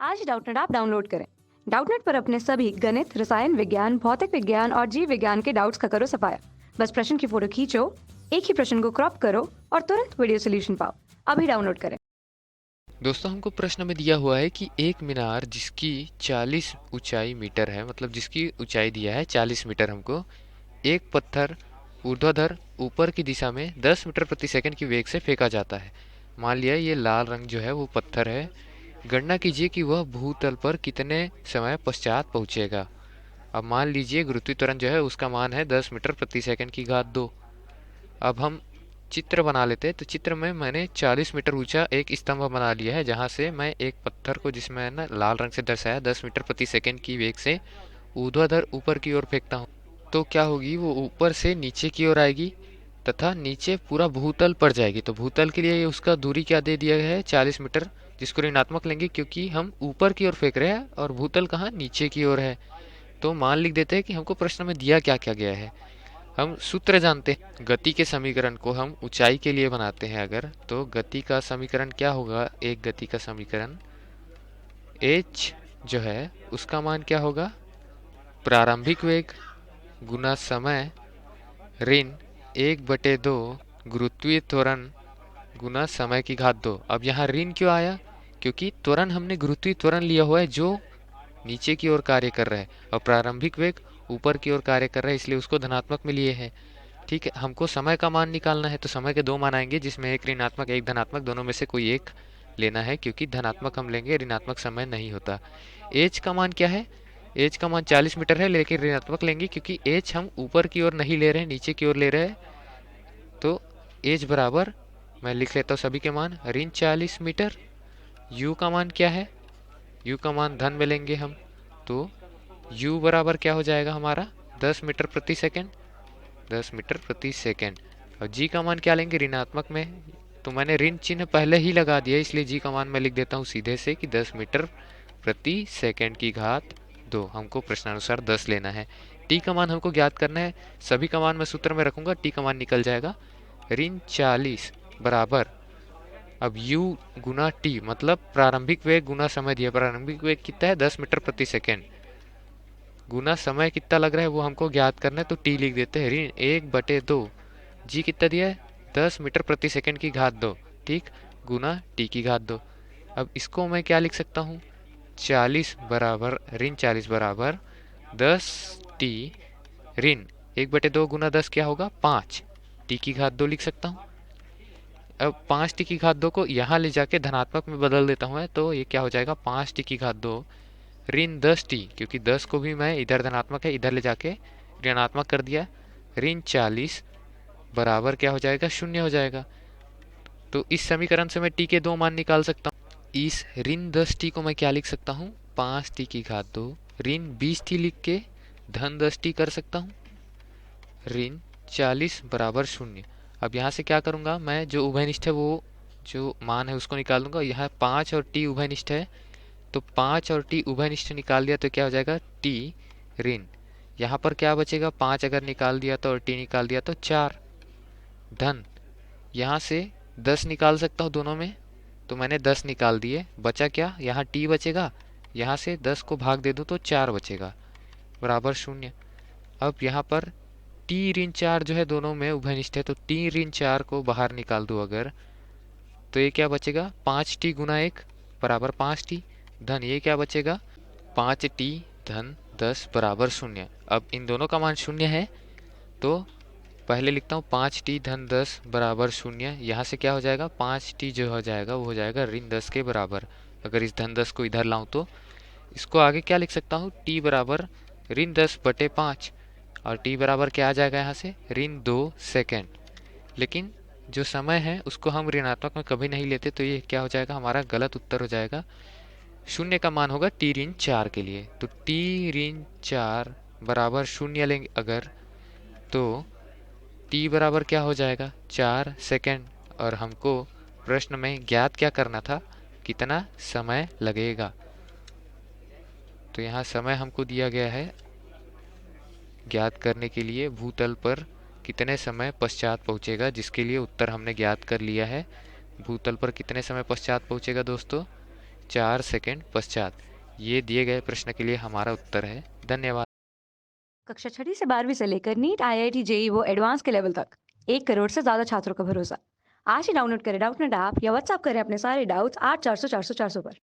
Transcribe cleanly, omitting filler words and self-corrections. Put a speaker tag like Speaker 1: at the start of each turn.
Speaker 1: आज Doubtnut app download करें। Doubtnut पर अपने सभी गणित, रसायन विज्ञान, भौतिक विज्ञान और जीव विज्ञान के डाउट्स का करो सफाया। बस प्रश्न की फोटो खींचो, एक ही प्रश्न को क्रॉप करो और तुरंत वीडियो सोल्यूशन पाओ। अभी डाउनलोड करें।
Speaker 2: दोस्तों हमको प्रश्न में दिया हुआ है कि एक मीनार जिसकी 40 ऊंचाई मीटर है, मतलब जिसकी ऊंचाई दिया है 40 मीटर, हमको एक पत्थर ऊर्ध्वाधर ऊपर की दिशा में 10 मीटर प्रति सेकंड की वेग से फेंका जाता है। मान लिया ये लाल रंग जो है वो पत्थर है। गणना कीजिए कि वह भूतल पर कितने समय पश्चात पहुंचेगा। अब मान लीजिए गुरुत्वीय त्वरण जो है उसका मान है 10 मीटर प्रति सेकंड की घात 2। अब हम चित्र बना लेते हैं। तो चित्र में मैंने 40 मीटर ऊंचा एक स्तंभ बना लिया है, जहां से मैं एक पत्थर को, जिसमें ना लाल रंग से दर्शाया, 10 मीटर प्रति सेकंड की वेग से ऊर्ध्वाधर ऊपर की ओर फेंकता हूँ। तो क्या होगी, वो ऊपर से नीचे की ओर आएगी तथा नीचे पूरा भूतल पर जाएगी। तो भूतल के लिए उसका दूरी क्या दे दिया गया है, 40 मीटर, जिसको ऋणात्मक लेंगे क्योंकि हम ऊपर की ओर फेंक रहे हैं और भूतल कहाँ, नीचे की ओर है। तो मान लिख देते हैं कि हमको प्रश्न में दिया क्या क्या गया है। हम सूत्र जानते हैं। गति के समीकरण को हम ऊंचाई के लिए बनाते हैं अगर, तो गति का समीकरण क्या होगा, एक गति का समीकरण h जो है उसका मान क्या होगा, प्रारंभिक वेग गुना समय ऋण 1/2 गुरुत्वीय त्वरण गुना समय की घात 2। अब यहाँ ऋण क्यों आया, क्योंकि त्वरण हमने गुरुत्वीय त्वरण लिया हुआ है जो नीचे की ओर कार्य कर रहा है, और प्रारंभिक वेग ऊपर की ओर कार्य कर रहा है, इसलिए उसको धनात्मक में लिए हैं। ठीक है, हमको समय का मान निकालना है, तो समय के दो मान आएंगे, जिसमें एक ऋणात्मक एक धनात्मक, दोनों में से कोई एक लेना है, क्योंकि धनात्मक हम लेंगे ऋणात्मक समय नहीं होता। एच का मान क्या है, एच का मान 40 मीटर है, लेकिन ऋणात्मक लेंगे क्योंकि एच हम ऊपर की ओर नहीं ले रहे हैं, नीचे की ओर ले रहे हैं। तो एच बराबर, मैं लिख लेता हूँ सभी के मान, ऋण 40 मीटर। यू का मान क्या है, यू का मान धन में लेंगे हम, तो यू बराबर क्या हो जाएगा हमारा, 10 मीटर प्रति सेकेंड, 10 मीटर प्रति सेकेंड। और जी का मान क्या लेंगे, ऋणात्मक में, तो मैंने ऋण चिन्ह पहले ही लगा दिया, इसलिए जी का मान मैं लिख देता हूँ सीधे से कि 10 मीटर प्रति सेकेंड की घात 2। हमको प्रश्नानुसार 10 लेना है। टी का मान हमको ज्ञात करना है, सभी का मान मैं सूत्र में रखूंगा, टी का मान निकल जाएगा ऋण 40 बराबर, अब u गुना टी, मतलब प्रारंभिक वेग गुना समय दिया, प्रारंभिक वेग कितना है 10 मीटर प्रति सेकेंड, गुना समय कितना लग रहा है वो हमको ज्ञात करना है, तो टी लिख देते हैं ऋण 1/2, जी कितना दिया है 10 मीटर प्रति सेकंड की घात 2, ठीक, गुना टी की घात 2। अब इसको मैं क्या लिख सकता हूँ, 40 बराबर, ऋण 40 बराबर 10 टी ऋण 1/2 गुना 10 क्या होगा 5, टी की घात 2 लिख सकता हूँ। अब 5 टी की घात 2 को यहाँ ले जाके धनात्मक में बदल देता हूँ, तो ये क्या हो जाएगा 5 टी की घात 2 ऋण 10 टी, क्योंकि 10 को भी मैं इधर धनात्मक है इधर ले जाके ऋणात्मक कर दिया, ऋण 40 बराबर क्या हो जाएगा, शून्य हो जाएगा। तो इस समीकरण से मैं टी के दो मान निकाल सकता हूँ। इस ऋण 10 टी को मैं क्या लिख सकता हूँ, 5 टी की घात 2 ऋण 20 टी लिख के धन 10 टी कर सकता हूँ, ऋण 40 बराबर शून्य। अब यहाँ से क्या करूँगा, मैं जो उभयनिष्ठ है वो जो मान है उसको निकाल दूंगा। यहाँ 5 और टी उभयनिष्ठ है, तो 5 और टी उभयनिष्ठ निकाल दिया तो क्या हो जाएगा टी ऋण, यहाँ पर क्या बचेगा 5 अगर निकाल दिया तो और टी निकाल दिया तो 4, धन, यहाँ से 10 निकाल सकता हूँ दोनों में, तो मैंने 10 निकाल दिए, बचा क्या, यहाँ टी बचेगा, यहाँ से 10 को भाग दे दूँ तो 4 बचेगा बराबर शून्य। अब यहाँ पर टी ऋण 4 जो है दोनों में उभयनिष्ठ है, तो टी ऋण 4 को बाहर निकाल दूँ अगर, तो ये क्या बचेगा 5 टी गुना 1 बराबर 5 टी, धन ये क्या बचेगा 5 टी धन 10 बराबर शून्य। अब इन दोनों का मान शून्य है, तो पहले लिखता हूँ 5 टी धन 10 बराबर शून्य, यहाँ से क्या हो जाएगा 5 टी जो हो जाएगा वो हो जाएगा ऋण 10 के बराबर। अगर इस धन 10 को इधर लाऊं तो इसको आगे क्या लिख सकता हूँ, टी बराबर ऋण 10/5, और टी बराबर क्या आ जाएगा यहाँ से ऋण 2 सेकेंड। लेकिन जो समय है उसको हम ऋणात्मक में कभी नहीं लेते, तो ये क्या हो जाएगा हमारा गलत उत्तर हो जाएगा। शून्य का मान होगा टी ऋण 4 के लिए, तो टी ऋण 4 बराबर शून्य लेंगे अगर, तो टी बराबर क्या हो जाएगा 4 सेकेंड, और हमको प्रश्न में ज्ञात क्या करना था, कितना समय लगेगा। तो यहाँ समय हमको दिया गया है ज्ञात करने के लिए भूतल पर कितने समय पश्चात पहुँचेगा, जिसके लिए उत्तर हमने ज्ञात कर लिया है। भूतल पर कितने समय पश्चात पहुँचेगा दोस्तों, 4 सेकंड पश्चात। ये दिए गए प्रश्न के लिए हमारा उत्तर है। धन्यवाद।
Speaker 1: कक्षा छठी से 12वीं से लेकर नीट, आईआईटी, जेई वो एडवांस के लेवल तक 1 करोड़ से ज्यादा छात्रों का भरोसा। आज ही डाउनलोड करें डाउटनेट ऐप या व्हाट्सएप करें अपने सारे डाउट्स 8400 400 400 पर।